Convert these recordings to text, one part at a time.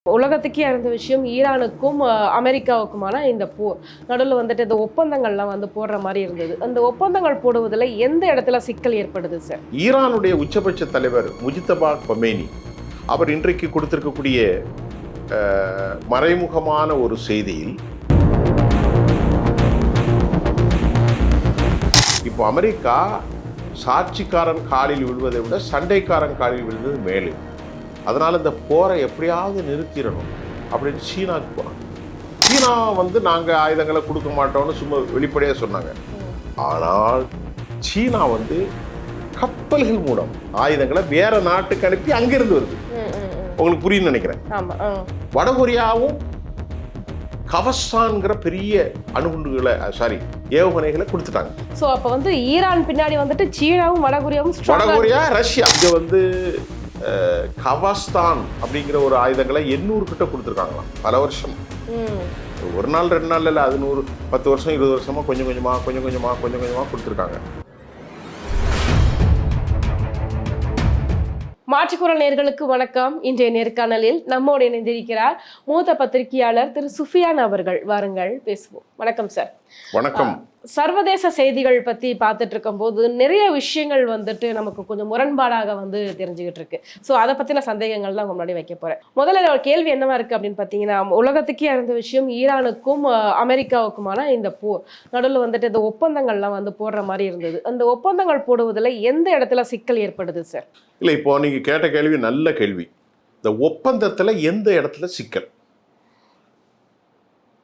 உலகத்துக்கே அறிந்த விஷயம் ஈரானுக்கும் அமெரிக்காவுக்குமான இந்த போர் நடுவில் வந்துட்டு இந்த ஒப்பந்தங்கள்லாம் வந்து போடுற மாதிரி இருந்தது. அந்த ஒப்பந்தங்கள் போடுவதில் எந்த இடத்துல சிக்கல் ஏற்படுது சார்? ஈரானுடைய உச்சபட்ச தலைவர் முஜித்தபா கொமேனி அவர் இன்றைக்கு கொடுத்திருக்கக்கூடிய மறைமுகமான ஒரு செய்தியில், இப்போ அமெரிக்கா சாட்சிக்காரன் காலில் விழுவதை விட சண்டைக்காரன் காலில் விழுந்தது மேலே. அதனால இந்த போரை எப்படியாவது நிறுத்திடணும் அப்படின்னு சீனாவுக்கு போனாங்க. சீனா நாங்கள் ஆயுதங்களை கொடுக்க மாட்டோம்னு சும்மா வெளிப்படையாக சொன்னாங்க. ஆனால் சீனா கப்பல்கள் மூலம் ஆயுதங்களை வேற நாட்டுக்கு அனுப்பி அங்கிருந்து வருது. உங்களுக்கு புரியுன்னு நினைக்கிறேன். வடகொரியாவும் கவசான்ங்கிற பெரிய அணுகுண்டுகளை ஏவுகணைகளை கொடுத்துட்டாங்க. ஸோ அப்போ ஈரான் பின்னாடி சீனாவும் வடகொரியா ரஷ்யா இங்க கவஸ்தான் அப்படிங்கிற ஒரு ஆயுதங்களை 800 கிட்ட கொடுத்துருக்காங்களாம் பல வருஷம். ஒரு நாள் 2 நாள் இல்லை, அது 10 வருஷம் 20 வருஷமா கொஞ்சம் கொஞ்சமா கொடுத்துருக்காங்க. மாற்றுக்குரல் நேயர்களுக்கு வணக்கம். இன்றைய நேர்காணலில் நம்மோடு இணைந்திருக்கிறார் மூத்த பத்திரிகையாளர் திரு சுஃபியான் அவர்கள். வாருங்கள் பேசுவோம். வணக்கம் சார். வணக்கம். சர்வதேச செய்திகள் பத்தி பார்த்துட்டு இருக்கும் போது நிறைய விஷயங்கள் நமக்கு கொஞ்சம் முரண்பாடாக தெரிஞ்சுக்கிட்டு இருக்கு. ஸோ அதை பத்தின சந்தேகங்கள் தான் முன்னாடி வைக்க போறேன். முதல்ல ஒரு கேள்வி என்னவா இருக்கு அப்படின்னு பார்த்தீங்கன்னா, உலகத்துக்கே அறிந்த விஷயம் ஈரானுக்கும் அமெரிக்காவுக்குமான இந்த போர் நடுவில் இந்த ஒப்பந்தங்கள்லாம் போடுற மாதிரி இருந்தது. அந்த ஒப்பந்தங்கள் போடுவதில் எந்த இடத்துல சிக்கல் ஏற்படுது சார்? இல்லை, இப்போ நீங்க கேட்ட கேள்வி நல்ல கேள்வி. இந்த ஒப்பந்தத்தில் எந்த இடத்துல சிக்கல்?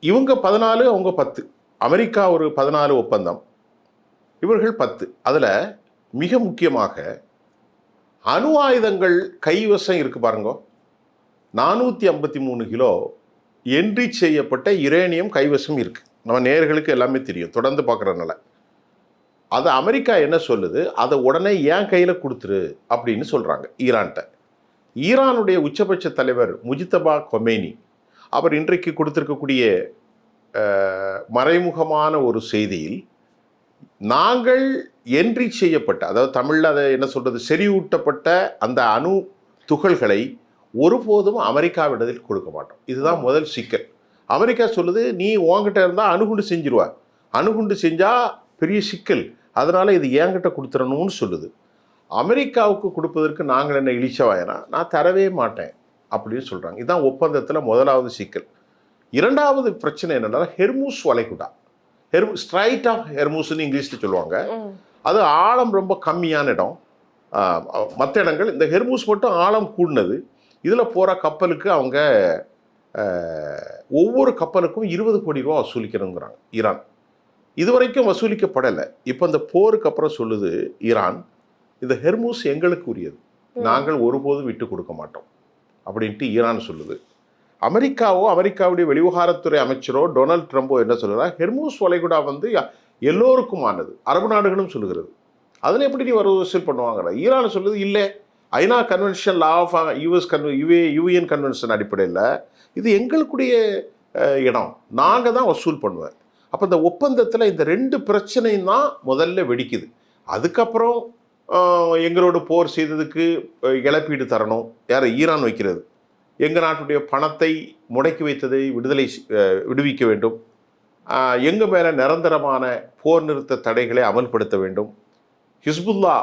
இவங்க 14, அவங்க 10. அமெரிக்கா ஒரு 14 ஒப்பந்தம், இவர்கள் 10. அதில் மிக முக்கியமாக அணு ஆயுதங்கள் கைவசம் இருக்கு பாருங்க. 453 கிலோ என்ரிச் செய்யப்பட்ட யுரேனியம் கைவசம் இருக்கு. நம்ம நேயர்களுக்கு எல்லாமே தெரியும், தொடர்ந்து பார்க்குறதுனால. அதை அமெரிக்கா என்ன சொல்லுது, அதை உடனே ஏன் கையில் கொடுத்துரு அப்படின்னு சொல்கிறாங்க ஈரான்கிட்ட. ஈரானுடைய உச்சபட்ச தலைவர் முஜித்தபா கொமேனி அவர் இன்றைக்கு கொடுத்திருக்கக்கூடிய மறைமுகமான ஒரு செய்தியில், நாங்கள் என்ரிச் செய்யப்பட்ட, அதாவது தமிழில் அதை என்ன சொல்றது, செறிவூட்டப்பட்ட அந்த அணு துகள்களை ஒருபோதும் அமெரிக்காவிடத்தில் கொடுக்க மாட்டோம். இதுதான் முதல் சிக்கல். அமெரிக்கா சொல்லுது, நீ உங்ககிட்ட இருந்தால் அணுகுண்டு செஞ்சிருவா, அணுகுண்டு செஞ்சா பெரிய சிக்கல், அதனால இது என்கிட்ட கொடுத்துடணும்னு சொல்லுது. அமெரிக்காவுக்கு கொடுப்பதற்கு நாங்கள் என்ன இழிச்சவாயனா, நான் தரவே மாட்டேன் அப்படின்னு சொல்றாங்க. இதுதான் ஒப்பந்தத்தில் முதலாவது சிக்கல். இரண்டாவது பிரச்சனை என்னன்னா, ஹெர்மூஸ் வளைகுடா, ஸ்ட்ரைட் ஆஃப் ஹெர்மூஸ்ன்னு இங்கிலீஷ்ல சொல்லுவாங்க. அது ஆழம் ரொம்ப கம்மியான இடம். மற்ற இடங்கள், இந்த ஹெர்மூஸ் மட்டும் ஆழம் கூடினது. இதில் போகிற கப்பலுக்கு அவங்க ஒவ்வொரு கப்பலுக்கும் 20 கோடி ரூபா வசூலிக்கணுங்கிறாங்க ஈரான். இதுவரைக்கும் வசூலிக்கப்படலை. இப்போ இந்த போருக்கு அப்புறம் சொல்லுது ஈரான், இந்த ஹெர்மூஸ் எங்களுக்கு உரியது, நாங்கள் ஒருபோதும் விட்டு கொடுக்க மாட்டோம் அப்படின்ட்டு ஈரான் சொல்லுது. அமெரிக்காவுடைய வெளிவிவகாரத்துறை அமைச்சரோ டொனால்ட் ட்ரம்போ என்ன சொல்கிறார், ஹெர்மூஸ் வளைகுடா எல்லோருக்கும் ஆனது, அரபு நாடுகளும் சொல்லுகிறது, அதில் எப்படி நீ வசூல் பண்ணுவாங்க? ஈரான் சொல்லுது, இல்லை, ஐநா convention, law of UN convention அடிப்படையில் இது எங்களுடைய இடம், நாங்கள் தான் வசூல் பண்ணுவேன். அப்போ இந்த ஒப்பந்தத்தில் இந்த 2 பிரச்சனையும் தான் முதல்ல வெடிக்குது. அதுக்கப்புறம் எங்களோட போர் செய்ததுக்கு இழப்பீடு தரணும், யார்? ஈரான் வைக்கிறது. எங்கள் நாட்டுடைய பணத்தை முடக்கி வைத்ததை விடுவிக்க வேண்டும், எங்கள் மேலே நிரந்தரமான போர் நிறுத்த தடைகளை அமல்படுத்த வேண்டும், ஹிஸ்புல்லா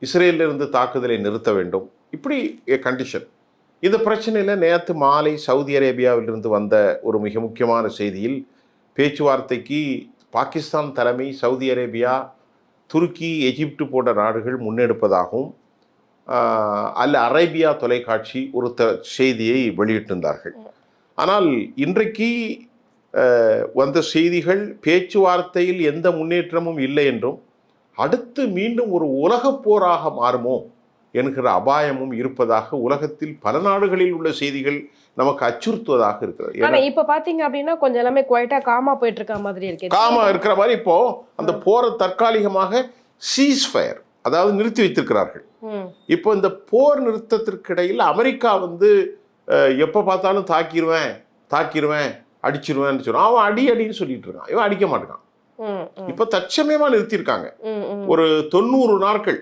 இஸ்ரேலிலிருந்து தாக்குதலை நிறுத்த வேண்டும், இப்படி கண்டிஷன். இந்த பிரச்சனையில் நேற்று மாலை சவுதி அரேபியாவிலிருந்து வந்த ஒரு மிக முக்கியமான செய்தியில், பேச்சுவார்த்தைக்கு பாகிஸ்தான் தலைமை சவுதி அரேபியா, துருக்கி, எகிப்து போன்ற நாடுகள் முன்னெடுப்பதாகவும் அல் அரேபியா தொலைக்காட்சி ஒரு செய்தியை வெளியிட்டிருந்தார்கள். ஆனால் இன்றைக்கு வந்த செய்திகள் பேச்சுவார்த்தையில் எந்த முன்னேற்றமும் இல்லை என்றும், அடுத்து மீண்டும் ஒரு உலகப் போராக மாறுமோ என்கிற அபாயமும் இருப்பதாக உலகத்தில் பல நாடுகளில் உள்ள செய்திகள் நமக்கு அச்சுறுத்துவதாக இருக்கிறது. இப்ப பாத்தீங்க அப்படின்னா கொஞ்சம் எல்லாமே குவைட்டா காமா போயிட்டு இருக்க மாதிரி இருக்கு. காமா இருக்கிற மாதிரி இப்போ அந்த போரை தற்காலிகமாக சீஸ்ஃபயர், அதாவது நிறுத்தி வைத்திருக்கிறார்கள். இப்போ இந்த போர் நிறுத்தத்திற்கு இடையில் அமெரிக்கா எப்போ பார்த்தாலும் தாக்கிடுவேன் அடிச்சிருவேன்னு சொல்லுவான். அவன் அடின்னு சொல்லிட்டு இருக்கான், இவன் அடிக்க மாட்டான். இப்போ தற்சமயமா நிறுத்தியிருக்காங்க ஒரு 90 நாட்கள்.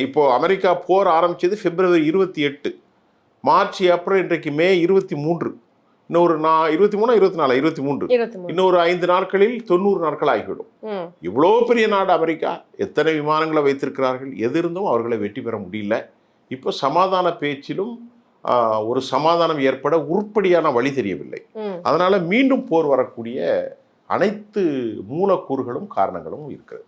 இப்போ அமெரிக்கா போர் ஆரம்பிச்சது February 28. மார்ச், ஏப்ரல், இன்றைக்கு மே 23, இன்னொரு 23 24 23, இன்னொரு 5 நாட்களில் 90 நாட்கள் ஆகிவிடும். இவ்வளோ பெரிய நாடு அமெரிக்கா, எத்தனை விமானங்களை வைத்திருக்கிறார்கள், எது இருந்தும் அவர்களை வெற்றி பெற முடியல. இப்போ சமாதான பேச்சிலும் ஒரு சமாதானம் ஏற்பட உருப்படியான வழி தெரியவில்லை. அதனால மீண்டும் போர் வரக்கூடிய அனைத்து மூலக்கூறுகளும் காரணங்களும் இருக்கிறது.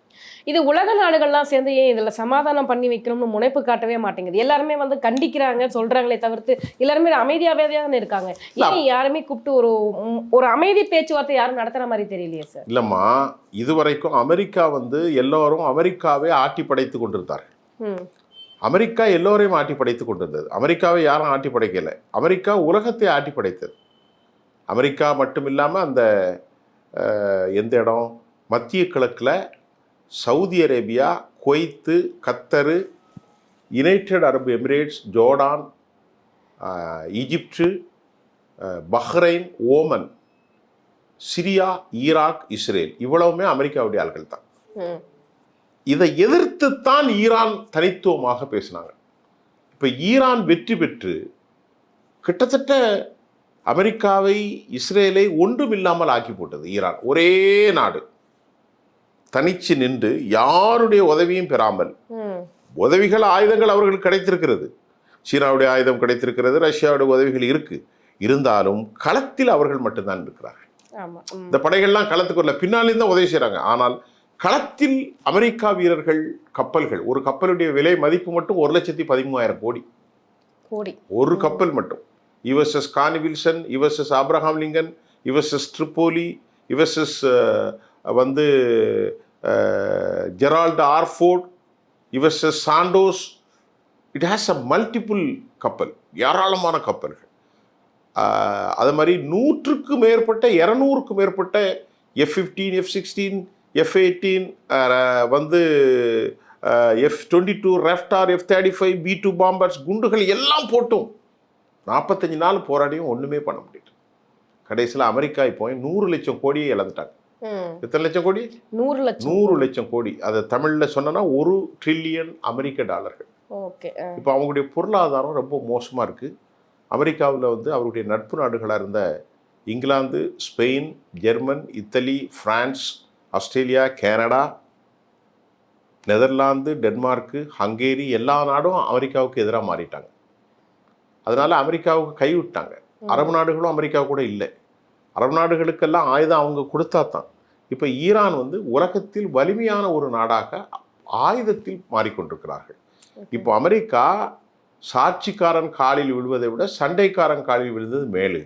இது உலக நாடுகள்லாம் சேர்ந்து ஏன் இதுல சமாதானம் பண்ணி வைக்கணும்னு முனைப்பு காட்டவே மாட்டேங்குது? எல்லாருமே வந்து கண்டிக்கிறாங்க, சொல்றாங்களே தவிர்த்து எல்லாருமே அமைதியாவே தான் இருக்காங்க. ஏன் யாருமே கூப்பிட்டு ஒரு அமைதி பேச்சுவார்த்தை யாரும் நடத்துற மாதிரி தெரியலையே சார்? இல்லம்மா, இதுவரைக்கும் அமெரிக்கா வந்து எல்லாரும் அமெரிக்காவே ஆட்டி படைத்து கொண்டிருந்தார்கள். அமெரிக்கா எல்லோரையும் ஆட்டி படைத்து கொண்டிருந்தது. அமெரிக்காவை யாரும் ஆட்டி படைக்கலை. அமெரிக்கா உலகத்தை ஆட்டி படைத்தது. அமெரிக்கா மட்டும் இல்லாமல் அந்த எந்த இடம், மத்திய கிழக்கில் Saudi Arabia, Kuwait, Qatar, United Arab Emirates, Jordan, Egypt, Bahrain, Oman, Syria, Iraq, Israel, இவ்வளவுமே அமெரிக்காவுடைய ஆள்கள் தான். இதை எதிர்த்துத்தான் ஈரான் தனித்துவமாக பேசினாங்க. இப்போ ஈரான் வெற்றி பெற்று கிட்டத்தட்ட அமெரிக்காவை, இஸ்ரேலை ஒன்றுமில்லாமல் ஆக்கி போட்டது. ஈரான் ஒரே நாடு தனிச்சு நின்று யாருடைய உதவியும் பெறாமல், உதவிகள், ஆயுதங்கள் அவர்களுக்கு கிடைத்திருக்கிறது. சீனாவுடைய ஆயுதம் கிடைத்திருக்கிறது, ரஷ்யாவுடைய உதவிகள் இருக்கு. இருந்தாலும் களத்தில் அவர்கள் மட்டும்தான் இருக்கிறார்கள். இந்த படைகள்லாம் களத்துக்கு வரல, பின்னாலேயும் தான் உதவி செய்கிறாங்க. ஆனால் களத்தில் அமெரிக்கா வீரர்கள், கப்பல்கள், ஒரு கப்பலுடைய விலை மதிப்பு மட்டும் 1,13,000 கோடி. ஒரு கப்பல் மட்டும். USS Carl Vinson, USS Abraham Lincoln, USS Tripoli, USS வந்து Gerald R Ford, USS Santos. It has a multiple கப்பல், ஏராளமான கப்பல்கள். அது மாதிரி 100க்கும் மேற்பட்ட 200க்கும் மேற்பட்ட F-15, F-16, F-18, வந்து F-22 ரெஃப்டார், F-35, B-2 பாம்பர்ஸ், குண்டுகள் எல்லாம் போட்டும் 45 நாள் போராடியும் ஒன்றுமே பண்ண முடியல. கடைசியில் அமெரிக்கா இப்போ 100 லட்சம் கோடியை இழந்துட்டாங்க. எத்தனை லட்சம் கோடி? 100 லட்சம் கோடி. அதை தமிழில் சொன்னா 1 ட்ரில்லியன் அமெரிக்க டாலர்கள். இப்போ அவங்களுடைய பொருளாதாரம் ரொம்ப மோசமாக இருக்குது. அமெரிக்காவில் வந்து அவருடைய நட்பு நாடுகளாக இருந்த England, Spain, German, Italy, France, Australia, Canada, Netherlands, Denmark, Hungary, எல்லா நாடும் அமெரிக்காவுக்கு எதிராக மாறிட்டாங்க. அதனால அமெரிக்காவுக்கு கைவிட்டாங்க. அரபு நாடுகளும் அமெரிக்கா கூட இல்லை. அரபு நாடுகளுக்கெல்லாம் ஆயுதம் அவங்க கொடுத்தா தான். இப்போ ஈரான் வந்து உலகத்தில் வலிமையான ஒரு நாடாக ஆயுதத்தில் மாறிக்கொண்டிருக்கிறார்கள். இப்போ அமெரிக்கா சாட்சிக்காரன் காலில் விழுவதை விட சண்டைக்காரன் காலில் விழுந்தது மேலு.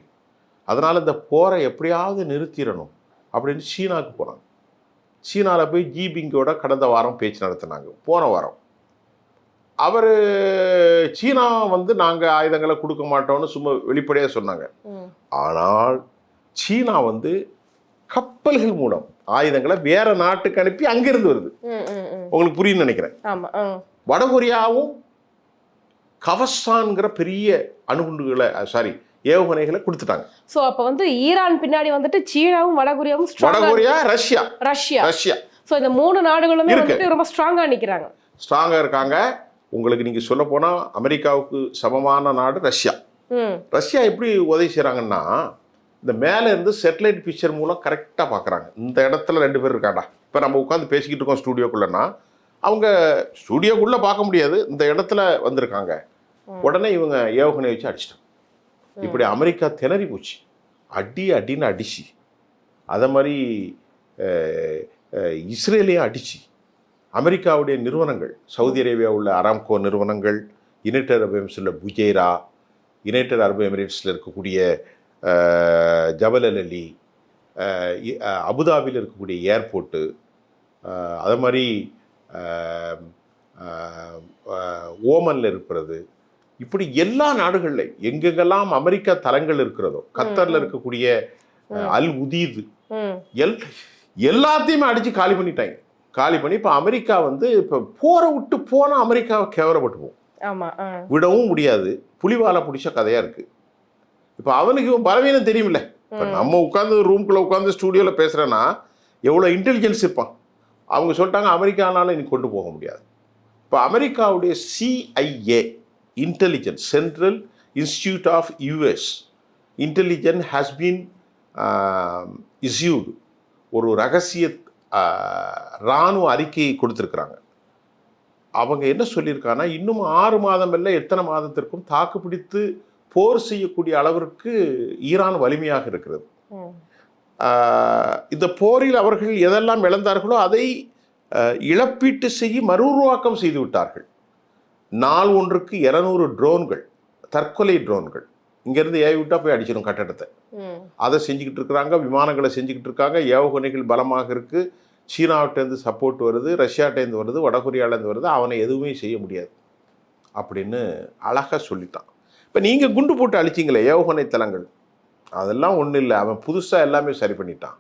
அதனால் இந்த போரை எப்படியாவது நிறுத்திடணும் அப்படின்னு சீனாவுக்கு போனாங்க. சீனாவில் போய் ஜிபிங்கோட கடந்த வாரம் பேச்சு நடத்தினாங்க. போன வாரம் அவர் சீனா வந்து நாங்கள் ஆயுதங்களை கொடுக்க மாட்டோம்னு சும்மா வெளிப்படையாக சொன்னாங்க. ஆனால் சீனா வந்து கப்பல்கள் மூலம் ஆயுதங்களை வேற நாட்டுக்கு அனுப்பி அங்கிருந்து வருது. உங்களுக்கு புரியுன்னு நினைக்கிறேன். வடகொரியாவும் கவசான்கிற பெரிய அணுகுண்டுகளை ஏவுகணைகளை கொடுத்துட்டாங்க. சோ அப்ப வந்து ஈரான் பின்னாடி வந்துட்டு சீனாவும் வடகொரியாவும், வடகொரியா, ரஷ்யா. சோ இந்த 3 நாடுகளுமே வந்து ரொம்ப ஸ்ட்ராங்கா நிக்கிறாங்க, ஸ்ட்ராங்கா இருக்காங்க. உங்களுக்கு நீங்க சொல்ல போனா அமெரிக்காவுக்கு சமமான நாடு ரஷ்யா. ரஷ்யா எப்படி உதவி செய்யறாங்கன்னா, இந்த மேல இருந்து சேட்டலைட் பிக்சர் மூலம் கரெக்டா பாக்குறாங்க. இந்த இடத்துல 2 பேர் இருக்காண்டா, இப்ப நம்ம உட்காந்து பேசிக்கிட்டு இருக்கோம் ஸ்டூடியோக்குள்ளன்னா, அவங்க ஸ்டூடியோக்குள்ள பார்க்க முடியாது, இந்த இடத்துல வந்திருக்காங்க. உடனே இவங்க ஏவுகணை வச்சு அடிச்சிட்டாங்க. இப்படி அமெரிக்கா திணறி போச்சு. அடின்னு அடிச்சு, அதை மாதிரி இஸ்ரேலையும் அடிச்சு, அமெரிக்காவுடைய நிறுவனங்கள், சவுதி அரேபியா உள்ள அராம்கோ நிறுவனங்கள், யுனைடெட் அரபு எமிரேட்ஸில் உள்ள புஜேரா, யுனைடெட் அரபு எமிரேட்ஸில் இருக்கக்கூடிய ஜபல் அல் அலி, அபுதாபியில் இருக்கக்கூடிய ஏர்போர்ட்டு, அது மாதிரி ஓமனில் இருக்கிறது, இப்படி எல்லா நாடுகள்லையும் எங்கெங்கெல்லாம் அமெரிக்கா தலங்கள் இருக்கிறதோ, கத்தரில் இருக்கக்கூடிய அல் உதீது, எல்லாத்தையுமே அடித்து காலி பண்ணிட்டாங்க. காலி பண்ணி இப்போ அமெரிக்கா வந்து இப்போ போரை விட்டு போனால் அமெரிக்காவை கேவலப்பட்டு போகும், விடவும் முடியாது. புலிவாலை பிடிச்ச கதையாக இருக்குது. இப்போ அவனுக்கு பலவீனம் தெரியுமில்ல. இப்போ நம்ம உட்காந்து ரூம்குள்ளே உட்காந்து ஸ்டூடியோவில் பேசுகிறேன்னா எவ்வளோ இன்டெலிஜென்ஸ் இருப்பான். அவங்க சொல்லிட்டாங்க அமெரிக்கானாலும் இன்னைக்கு கொண்டு போக முடியாது. இப்போ அமெரிக்காவுடைய CIA, intelligence, central institute of US intelligent has been issued ஒரு ரகசிய இராணுவ அறிக்கையை கொடுத்துருக்குறாங்க. அவங்க என்ன சொல்லியிருக்காங்கன்னா, இன்னும் 6 மாதம் இல்லை எத்தனை மாதத்திற்கும் தாக்குப்பிடித்து போர் செய்யக்கூடிய அளவிற்கு ஈரான் வலிமையாக இருக்கிறது. இந்த போரில் அவர்கள் எதெல்லாம் இழந்தார்களோ அதை இழப்பீட்டு செய்ய மறுஉருவாக்கம் செய்து விட்டார்கள். நாள் ஒன்றுக்கு 200 ட்ரோன்கள், தற்கொலை ட்ரோன்கள், இங்கேருந்து ஏவி விட்டா போய் அடிச்சிடும் கட்டடத்தை, அதை செஞ்சுக்கிட்டு இருக்கிறாங்க. விமானங்களை செஞ்சுக்கிட்டு இருக்காங்க. ஏவுகணைகள் பலமாக இருக்கு. சீனாவிட்டேருந்து சப்போர்ட் வருது, ரஷ்யாட்டேருந்து வருது, வடகொரியாவிலேருந்து வருது. அவனை எதுவுமே செய்ய முடியாது அப்படின்னு அழகாக சொல்லிட்டான். இப்போ நீங்கள் குண்டு போட்டு அழிச்சிங்களே ஏவுகணை தளங்கள், அதெல்லாம் ஒன்றும் இல்லை, அவன் புதுசாக எல்லாமே சரி பண்ணிட்டான்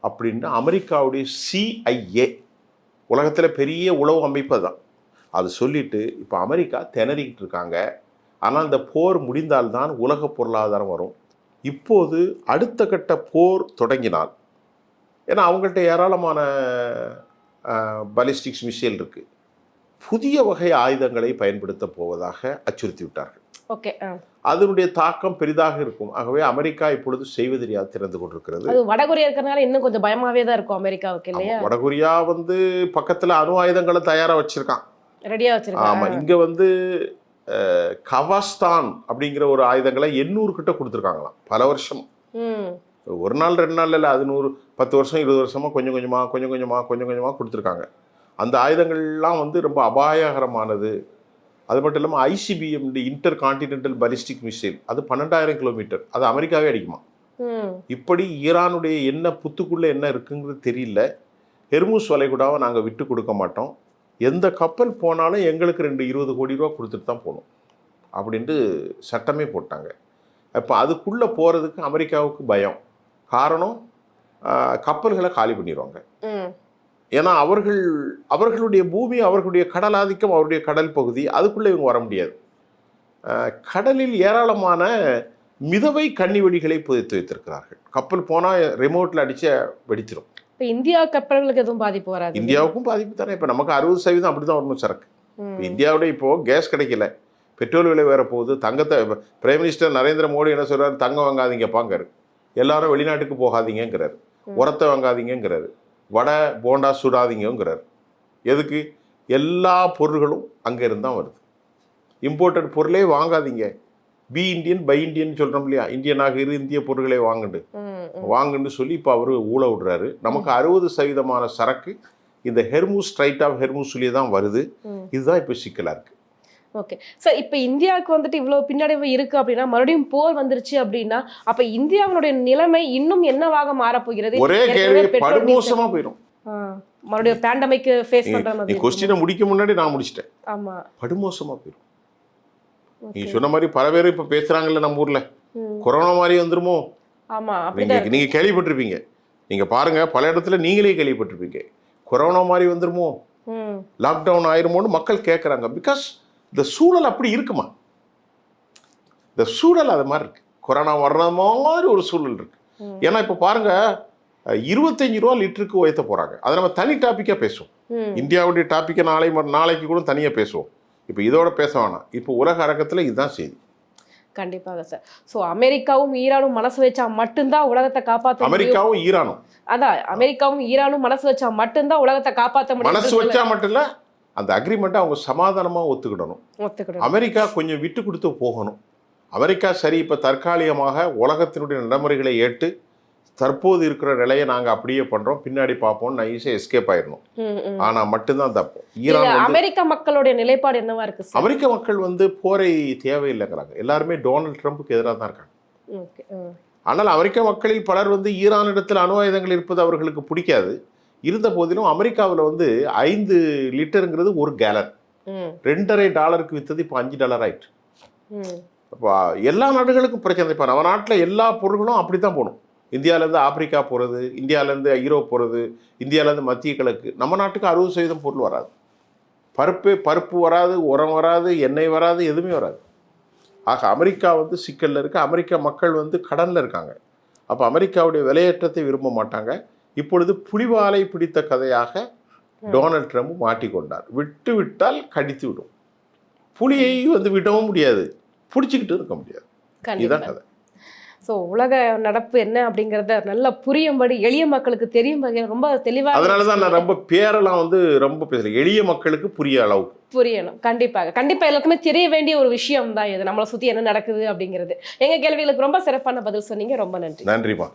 அப்படின்னு அமெரிக்காவுடைய CIA, உலகத்தில் பெரிய உளவு அமைப்பு தான், அது சொல்லிட்டு இப்போ அமெரிக்கா திணறிக்கிட்டு இருக்காங்க. ஆனால் இந்த போர் முடிந்தால்தான் உலக பொருளாதாரம் வரும். இப்போது அடுத்த கட்ட போர் தொடங்கினால், ஏன்னா அவங்கள்ட்ட ஏராளமான பாலிஸ்டிக்ஸ் மிசைல் இருக்குது, புதிய வகை ஆயுதங்களை பயன்படுத்த போவதாக அச்சுறுத்தி விட்டார்கள். ஓகே, அதனுடைய தாக்கம் பெரிதாக இருக்கும். ஆகவே அமெரிக்கா இப்பொழுது செய்வதறியாது திறந்து கொண்டிருக்கிறது. அது வடகொரியா இருக்கிறனால இன்னும் கொஞ்சம் பயமாவே தான் இருக்கும் அமெரிக்காவுக்கு இல்லையா? வடகொரியா பக்கத்துல அணு ஆயுதங்களை தயாரா வச்சிருக்கான், ரெடியா வச்சிருக்கான். ஆமா, இங்க கவாஸ்தான் அப்படிங்கிற ஒரு ஆயுதங்களை 800 கிட்ட கொடுத்துருக்காங்களாம் பல வருஷம். ஒரு நாள் 2 நாள் இல்லை, அது 10 வருஷம் 20 வருஷமா கொஞ்சம் கொஞ்சமா கொடுத்துருக்காங்க. அந்த ஆயுதங்கள்லாம் ரொம்ப அபாயகரமானது. அது மட்டும் இல்லாமல் ICBM, inter continental ballistic missile, அது 12,000 கிலோமீட்டர், அது அமெரிக்காவே அடிக்குமா. இப்படி ஈரானுடைய என்ன புத்துக்குள்ளே என்ன இருக்குங்கிறது தெரியல. ஹெர்முஸ் வளைகுடாவை நாங்கள் விட்டு கொடுக்க மாட்டோம், எந்த கப்பல் போனாலும் எங்களுக்கு 20 கோடி ரூபா கொடுத்துட்டு தான் போகணும் அப்படின்ட்டு சட்டமே போட்டாங்க. இப்போ அதுக்குள்ளே போகிறதுக்கு அமெரிக்காவுக்கு பயம். காரணம், கப்பல்களை காலி பண்ணிடுவாங்க. ஏன்னா அவர்களுடைய பூமி, அவர்களுடைய கடல் ஆதிக்கம், அவருடைய கடல் பகுதி, அதுக்குள்ளே இவங்க வர முடியாது. கடலில் ஏராளமான மிதவை கன்னி வெடிகளை புதைத்து வைத்திருக்கிறார்கள். கப்பல் போனால் ரிமோட்டில் அடிச்ச வெடிச்சிடும். இப்போ இந்தியா கப்பல்களுக்கு எதுவும் பாதிப்பு வராது? இந்தியாவுக்கும் பாதிப்பு தானே. இப்போ நமக்கு 60% அப்படி தான் வரணும் சரக்கு. இப்போ இந்தியாவுடைய இப்போது கேஸ் கிடைக்கல, பெட்ரோல் விலை வேற போகுது. தங்கத்தை பிரைம் மினிஸ்டர் நரேந்திர மோடி என்ன சொல்கிறார், தங்கம் வாங்காதீங்கப்பாங்கிறாரு, எல்லாரும் வெளிநாட்டுக்கு போகாதீங்கிறாரு, உரத்தை வாங்காதீங்கிறாரு, வடை போண்டா சுடாதீங்கிறார். எதுக்கு? எல்லா பொருள்களும் அங்கே இருந்தால் வருது. இம்போர்ட்டட் பொருளே வாங்காதீங்க, பி இண்டியன் பை இண்டியன் சொல்கிறோம் இல்லையா, இந்தியனாக இந்திய பொருட்களே வாங்குன்னு சொல்லி இப்போ அவர் ஊழ விடுறாரு. நமக்கு 60% சரக்கு இந்த ஹெர்முஸ், ஸ்ட்ரைட் ஆஃப் ஹெர்முஸ்லேயே தான் வருது. இதுதான் இப்போ சிக்கலாக இருக்குது. ஓகே சார், இப்போ இந்தியாவுக்கு இவ்வளோ பின்னடைவு இருக்குது அப்படின்னா, மறுபடியும் போர் வந்துருச்சு அப்படின்னா, அப்போ இந்தியாவுடைய நிலைமை இன்னும் என்னவாக மாறப்போகிறது? ஒரே கேள்வி, படுமோசமாக போயிடும். மறுபடியும் பேண்டமிக் ஃபேஸ் பண்ற மாதிரி. நீ கொஸ்டினை முடிக்க முன்னாடி நான் முடிச்சிட்டேன். ஆமா, படுமோசமாக போயிடும். நீ சொன்ன மாதிரி பல பேர் இப்போ பேசுகிறாங்கல்ல நம்ம ஊரில், கொரோனா மாதிரி வந்துருமோ. ஆமா, நீங்கள் கேள்விப்பட்டிருப்பீங்க, நீங்கள் பாருங்க, பல இடத்துல நீங்களே கேள்விப்பட்டிருப்பீங்க, கொரோனா மாதிரி வந்துருமோ, லாக்டவுன் ஆயிருமோன்னு மக்கள் கேட்குறாங்க. பிகாஸ் இந்த சூழல் அப்படி இருக்குமா, இந்த சூழல் அது மாதிரி இருக்கு, கொரோனா வர்ற மாதிரி ஒரு சூழல் இருக்கு. ஏன்னா இப்போ பாருங்க, 25 ரூபா லிட்டருக்கு உயர்த்த போறாங்க. அதை நம்ம தனி டாப்பிக்காக பேசுவோம். இந்தியாவுடைய டாப்பிக்கை நாளைக்கு கூட தனியாக பேசுவோம். இப்போ இதோட பேச வேணாம். இப்போ உலக அரங்கத்தில் இதுதான் செய்தி. கண்டிப்பாக சார். ஸோ அமெரிக்காவும் ஈரானும் மனசு வச்சா மட்டும்தான் உலகத்தை காப்பாற்ற முடியும். அமெரிக்காவும் ஈரானும், அதான் அமெரிக்காவும் ஈரானும் மனசு வச்சா மட்டும்தான் உலகத்தை காப்பாற்ற முடியும். மனசு வச்சா மட்டும் இல்லை, அந்த அக்ரிமெண்ட்டை அவங்க சமாதானமாக ஒத்துக்கிடணும். அமெரிக்கா கொஞ்சம் விட்டு கொடுத்து போகணும். அமெரிக்கா சரி, இப்போ தற்காலிகமாக உலகத்தினுடைய நடைமுறைகளை ஏற்று தற்போது இருக்கிற நிலையை நாங்கள் அப்படியே பண்ணுறோம், பின்னாடி பார்ப்போம், நான் ஈஸியாக எஸ்கேப் ஆயிடணும். ஆனால் மட்டும்தான் தப்பு. ஈரான், அமெரிக்கா மக்களுடைய நிலைப்பாடு என்னவா இருக்கு? அமெரிக்க மக்கள் போரை தேவையில்லைங்கிறாங்க. எல்லாருமே டொனால்ட் ட்ரம்ப்புக்கு எதிராக தான் இருக்காங்க. ஆனால் அமெரிக்க மக்களில் பலர் ஈரானிடத்தில் அணு ஆயுதங்கள் இருப்பது அவர்களுக்கு பிடிக்காது. இருந்த போதிலும் அமெரிக்காவில் 5 லிட்டருங்கிறது 1 கேலன், $2.50 விற்றது இப்போ $5 ஆயிட்டு. இப்போ எல்லா நாடுகளுக்கும் பிரச்சனை. இப்போ நம்ம நாட்டில் எல்லா பொருட்களும் அப்படி தான் போகணும். இந்தியாவிலேருந்து ஆப்பிரிக்கா போகிறது, இந்தியாவிலேருந்து யூரோப் போகிறது, இந்தியாவிலேருந்து மத்திய கிழக்கு. நம்ம நாட்டுக்கு 60% பொருள் வராது. பருப்பு வராது, உரம் வராது, எண்ணெய் வராது, எதுவுமே வராது. ஆக அமெரிக்கா சிக்கலில் இருக்குது. அமெரிக்க மக்கள் கடனில் இருக்காங்க. அப்போ அமெரிக்காவுடைய விலையேற்றத்தை விரும்ப மாட்டாங்க. இப்பொழுது புலிவாலை பிடித்த கதையாக டொனால்ட் ட்ரம்ப் மாட்டிக்கொண்டார். விட்டால் கடித்து விடும். புலியை விடவும் முடியாது. பிடிச்சிக்கிட்டு இருக்க முடியாது. இதுதான் கண்டிப்பா. கதை. ஸோ உலக நடப்பு என்ன அப்படிங்கிறத நல்லா புரியும்படி எளிய மக்களுக்கு தெரியும் வகையில் ரொம்ப தெளிவாக அதனால தான் நான் ரொம்ப பேரெல்லாம் வந்து ரொம்ப பேசல. எளிய மக்களுக்கு புரிய அளவுக்கு. புரியணும். கண்டிப்பாக. கண்டிப்பா எல்லாருக்குமே தெரிய வேண்டிய ஒரு விஷயம் தான் இது. நம்மள சுத்தி என்ன நடக்குது அப்படிங்கிறது. எங்க கேள்விகளுக்கு ரொம்ப சிறப்பான பதில் சொன்னீங்க. ரொம்ப நன்றி. நன்றிம்மா.